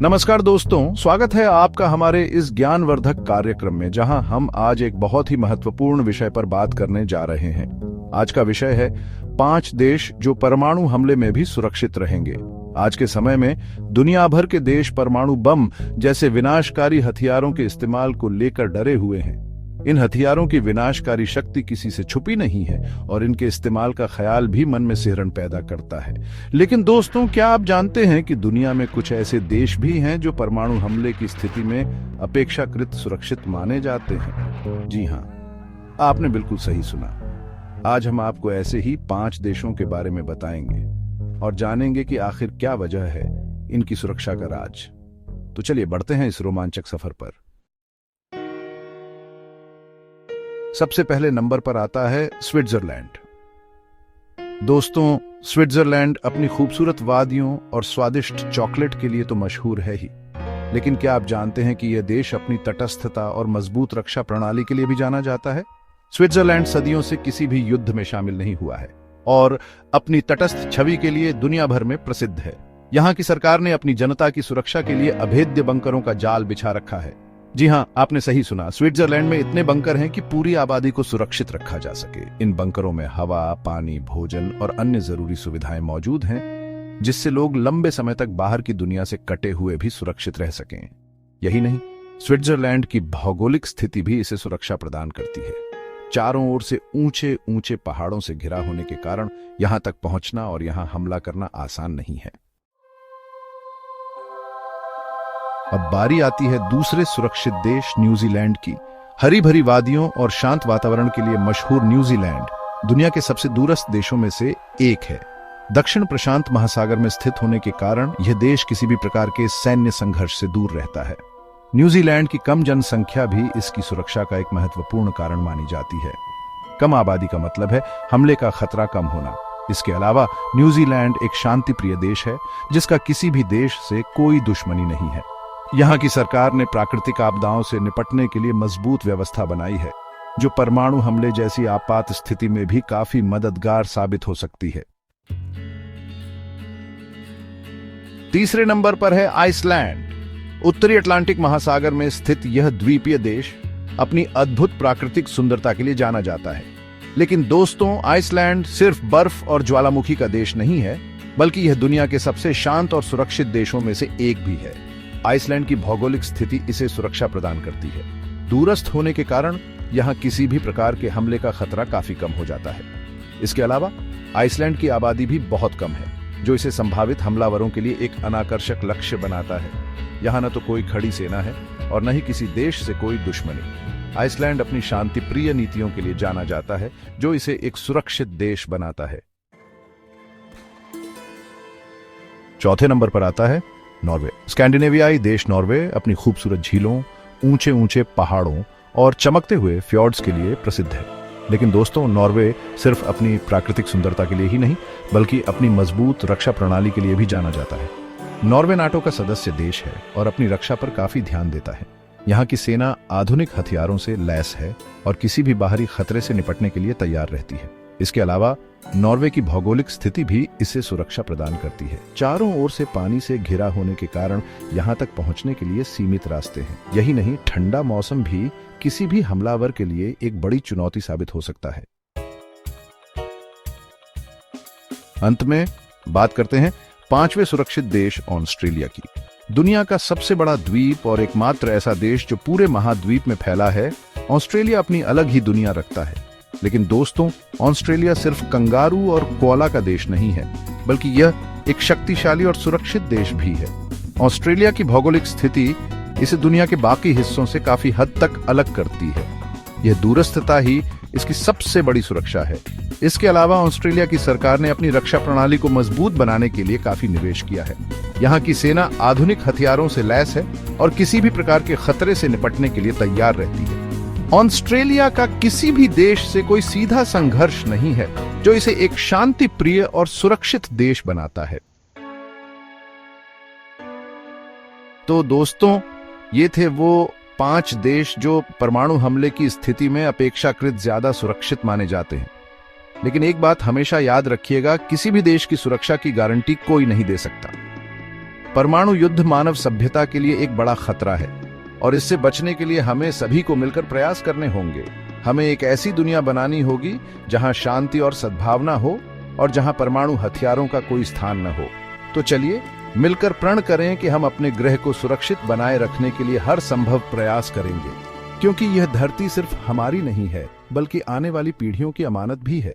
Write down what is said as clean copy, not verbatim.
नमस्कार दोस्तों, स्वागत है आपका हमारे इस ज्ञानवर्धक कार्यक्रम में, जहां हम आज एक बहुत ही महत्वपूर्ण विषय पर बात करने जा रहे हैं। आज का विषय है 5 देश जो परमाणु हमले में भी सुरक्षित रहेंगे। आज के समय में दुनिया भर के देश परमाणु बम जैसे विनाशकारी हथियारों के इस्तेमाल को लेकर डरे हुए हैं। इन हथियारों की विनाशकारी शक्ति किसी से छुपी नहीं है और इनके इस्तेमाल का ख्याल भी मन में सिहरन पैदा करता है। लेकिन दोस्तों, क्या आप जानते हैं कि दुनिया में कुछ ऐसे देश भी हैं जो परमाणु हमले की स्थिति में अपेक्षाकृत सुरक्षित माने जाते हैं? जी हां, आपने बिल्कुल सही सुना। आज हम आपको ऐसे ही 5 देशों के बारे में बताएंगे और जानेंगे कि आखिर क्या वजह है इनकी सुरक्षा का राज। तो चलिए बढ़ते हैं इस रोमांचक सफर पर। सबसे पहले नंबर पर आता है स्विट्जरलैंड। दोस्तों, स्विट्जरलैंड अपनी खूबसूरत वादियों और स्वादिष्ट चॉकलेट के लिए तो मशहूर है ही, लेकिन क्या आप जानते हैं कि यह देश अपनी तटस्थता और मजबूत रक्षा प्रणाली के लिए भी जाना जाता है? स्विट्जरलैंड सदियों से किसी भी युद्ध में शामिल नहीं हुआ है और अपनी तटस्थ छवि के लिए दुनिया भर में प्रसिद्ध है। यहाँ की सरकार ने अपनी जनता की सुरक्षा के लिए अभेद्य बंकरों का जाल बिछा रखा है। जी हां, आपने सही सुना। स्विट्जरलैंड में इतने बंकर हैं कि पूरी आबादी को सुरक्षित रखा जा सके। इन बंकरों में हवा, पानी, भोजन और अन्य जरूरी सुविधाएं मौजूद हैं, जिससे लोग लंबे समय तक बाहर की दुनिया से कटे हुए भी सुरक्षित रह सकें। यही नहीं, स्विट्जरलैंड की भौगोलिक स्थिति भी इसे सुरक्षा प्रदान करती है। चारों ओर से ऊंचे ऊंचे पहाड़ों से घिरा होने के कारण यहां तक पहुंचना और यहां हमला करना आसान नहीं है। अब बारी आती है दूसरे सुरक्षित देश न्यूजीलैंड की। हरी भरी वादियों और शांत वातावरण के लिए मशहूर न्यूजीलैंड दुनिया के सबसे दूरस्थ देशों में से एक है। दक्षिण प्रशांत महासागर में स्थित होने के कारण यह देश किसी भी प्रकार के सैन्य संघर्ष से दूर रहता है। न्यूजीलैंड की कम जनसंख्या भी इसकी सुरक्षा का एक महत्वपूर्ण कारण मानी जाती है। कम आबादी का मतलब है हमले का खतरा कम होना। इसके अलावा न्यूजीलैंड एक शांति प्रिय देश है, जिसका किसी भी देश से कोई दुश्मनी नहीं है। यहाँ की सरकार ने प्राकृतिक आपदाओं से निपटने के लिए मजबूत व्यवस्था बनाई है, जो परमाणु हमले जैसी आपात स्थिति में भी काफी मददगार साबित हो सकती है। तीसरे नंबर पर है आइसलैंड। उत्तरी अटलांटिक महासागर में स्थित यह द्वीपीय देश अपनी अद्भुत प्राकृतिक सुंदरता के लिए जाना जाता है। लेकिन दोस्तों, आइसलैंड सिर्फ बर्फ और ज्वालामुखी का देश नहीं है, बल्कि यह दुनिया के सबसे शांत और सुरक्षित देशों में से एक भी है। आइसलैंड की भौगोलिक स्थिति इसे सुरक्षा प्रदान करती है। दूरस्थ होने के कारण यहां किसी भी प्रकार के हमले का खतरा काफी कम हो जाता है। इसके अलावा आइसलैंड की आबादी भी बहुत कम है, जो इसे संभावित हमलावरों के लिए एक अनाकर्षक लक्ष्य बनाता है। यहाँ न तो कोई खड़ी सेना है और न ही किसी देश से कोई दुश्मनी। आइसलैंड अपनी शांति प्रिय नीतियों के लिए जाना जाता है, जो इसे एक सुरक्षित देश बनाता है। चौथे नंबर पर आता है नॉर्वे। स्कैंडिनेवियाई देश नॉर्वे अपनी खूबसूरत झीलों, ऊंचे ऊंचे पहाड़ों और चमकते हुए फ्योर्ड्स के लिए प्रसिद्ध है। लेकिन दोस्तों, नॉर्वे सिर्फ अपनी प्राकृतिक सुंदरता के लिए ही नहीं, बल्कि अपनी मजबूत रक्षा प्रणाली के लिए भी जाना जाता है। नॉर्वे नाटो का सदस्य देश है और अपनी रक्षा पर काफी ध्यान देता है। यहाँ की सेना आधुनिक हथियारों से लैस है और किसी भी बाहरी खतरे से निपटने के लिए तैयार रहती है। इसके अलावा नॉर्वे की भौगोलिक स्थिति भी इसे सुरक्षा प्रदान करती है। चारों ओर से पानी से घिरा होने के कारण यहाँ तक पहुँचने के लिए सीमित रास्ते हैं। यही नहीं, ठंडा मौसम भी किसी भी हमलावर के लिए एक बड़ी चुनौती साबित हो सकता है। अंत में बात करते हैं 5वें सुरक्षित देश ऑस्ट्रेलिया की। दुनिया का सबसे बड़ा द्वीप और एकमात्र ऐसा देश जो पूरे महाद्वीप में फैला है, ऑस्ट्रेलिया अपनी अलग ही दुनिया रखता है। लेकिन दोस्तों, ऑस्ट्रेलिया सिर्फ कंगारू और कोआला का देश नहीं है, बल्कि यह एक शक्तिशाली और सुरक्षित देश भी है। ऑस्ट्रेलिया की भौगोलिक स्थिति इसे दुनिया के बाकी हिस्सों से काफी हद तक अलग करती है। यह दूरस्थता ही इसकी सबसे बड़ी सुरक्षा है। इसके अलावा ऑस्ट्रेलिया की सरकार ने अपनी रक्षा प्रणाली को मजबूत बनाने के लिए काफी निवेश किया है। यहाँ की सेना आधुनिक हथियारों से लैस है और किसी भी प्रकार के खतरे से निपटने के लिए तैयार रहती है। ऑस्ट्रेलिया का किसी भी देश से कोई सीधा संघर्ष नहीं है, जो इसे एक शांति प्रिय और सुरक्षित देश बनाता है। तो दोस्तों, ये थे वो 5 देश जो परमाणु हमले की स्थिति में अपेक्षाकृत ज्यादा सुरक्षित माने जाते हैं। लेकिन एक बात हमेशा याद रखिएगा, किसी भी देश की सुरक्षा की गारंटी कोई नहीं दे सकता। परमाणु युद्ध मानव सभ्यता के लिए एक बड़ा खतरा है और इससे बचने के लिए हमें सभी को मिलकर प्रयास करने होंगे। हमें एक ऐसी दुनिया बनानी होगी जहां शांति और सद्भावना हो और जहां परमाणु हथियारों का कोई स्थान न हो। तो चलिए मिलकर प्रण करें कि हम अपने ग्रह को सुरक्षित बनाए रखने के लिए हर संभव प्रयास करेंगे, क्योंकि यह धरती सिर्फ हमारी नहीं है बल्कि आने वाली पीढ़ियों की अमानत भी है।